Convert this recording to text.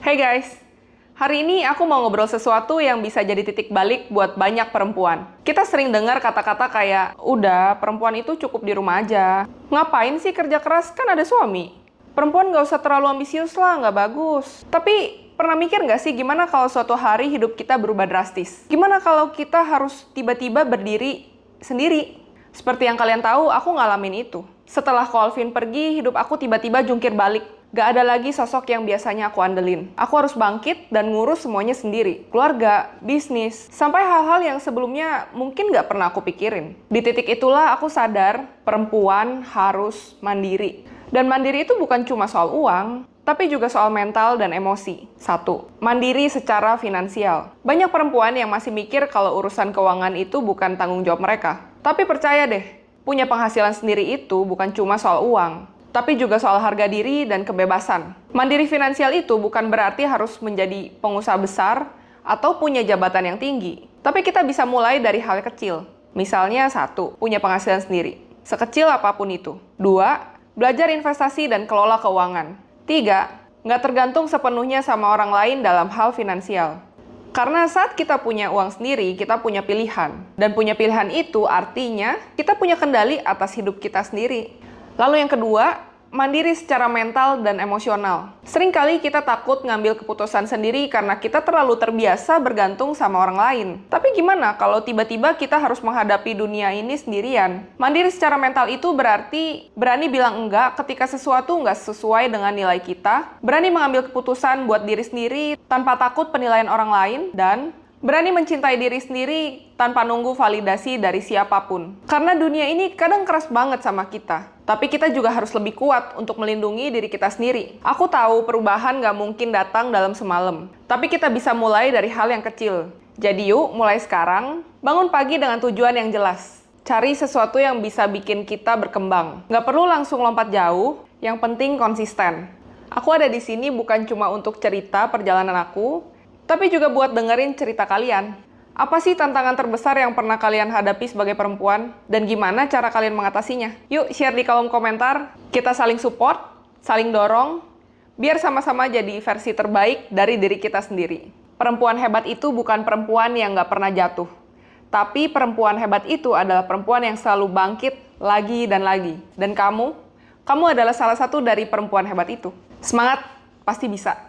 Hey guys, hari ini aku mau ngobrol sesuatu yang bisa jadi titik balik buat banyak perempuan. Kita sering dengar kata-kata kayak, udah, perempuan itu cukup di rumah aja. Ngapain sih kerja keras, kan ada suami. Perempuan nggak usah terlalu ambisius lah, nggak bagus. Tapi, pernah mikir nggak sih gimana kalau suatu hari hidup kita berubah drastis? Gimana kalau kita harus tiba-tiba berdiri sendiri? Seperti yang kalian tahu, aku ngalamin itu. Setelah Colvin pergi, hidup aku tiba-tiba jungkir balik. Gak ada lagi sosok yang biasanya aku andelin. Aku harus bangkit dan ngurus semuanya sendiri. Keluarga, bisnis, sampai hal-hal yang sebelumnya mungkin gak pernah aku pikirin. Di titik itulah aku sadar perempuan harus mandiri. Dan mandiri itu bukan cuma soal uang, tapi juga soal mental dan emosi. 1. Mandiri secara finansial. Banyak perempuan yang masih mikir kalau urusan keuangan itu bukan tanggung jawab mereka. Tapi percaya deh, punya penghasilan sendiri itu bukan cuma soal uang, tapi juga soal harga diri dan kebebasan. Mandiri finansial itu bukan berarti harus menjadi pengusaha besar atau punya jabatan yang tinggi. Tapi kita bisa mulai dari hal kecil. Misalnya 1, punya penghasilan sendiri. Sekecil apapun itu. 2, belajar investasi dan kelola keuangan. 3, nggak tergantung sepenuhnya sama orang lain dalam hal finansial. Karena saat kita punya uang sendiri, kita punya pilihan. Dan punya pilihan itu artinya kita punya kendali atas hidup kita sendiri. Lalu yang kedua, mandiri secara mental dan emosional. Seringkali kita takut ngambil keputusan sendiri karena kita terlalu terbiasa bergantung sama orang lain. Tapi gimana kalau tiba-tiba kita harus menghadapi dunia ini sendirian? Mandiri secara mental itu berarti berani bilang enggak ketika sesuatu nggak sesuai dengan nilai kita, berani mengambil keputusan buat diri sendiri tanpa takut penilaian orang lain, dan berani mencintai diri sendiri tanpa nunggu validasi dari siapapun. Karena dunia ini kadang keras banget sama kita. Tapi kita juga harus lebih kuat untuk melindungi diri kita sendiri. Aku tahu perubahan nggak mungkin datang dalam semalam. Tapi kita bisa mulai dari hal yang kecil. Jadi yuk, mulai sekarang, bangun pagi dengan tujuan yang jelas. Cari sesuatu yang bisa bikin kita berkembang. Nggak perlu langsung lompat jauh, yang penting konsisten. Aku ada di sini bukan cuma untuk cerita perjalanan aku, tapi juga buat dengerin cerita kalian. Apa sih tantangan terbesar yang pernah kalian hadapi sebagai perempuan? Dan gimana cara kalian mengatasinya? Yuk share di kolom komentar, kita saling support, saling dorong, biar sama-sama jadi versi terbaik dari diri kita sendiri. Perempuan hebat itu bukan perempuan yang nggak pernah jatuh. Tapi perempuan hebat itu adalah perempuan yang selalu bangkit lagi dan lagi. Dan kamu adalah salah satu dari perempuan hebat itu. Semangat, pasti bisa.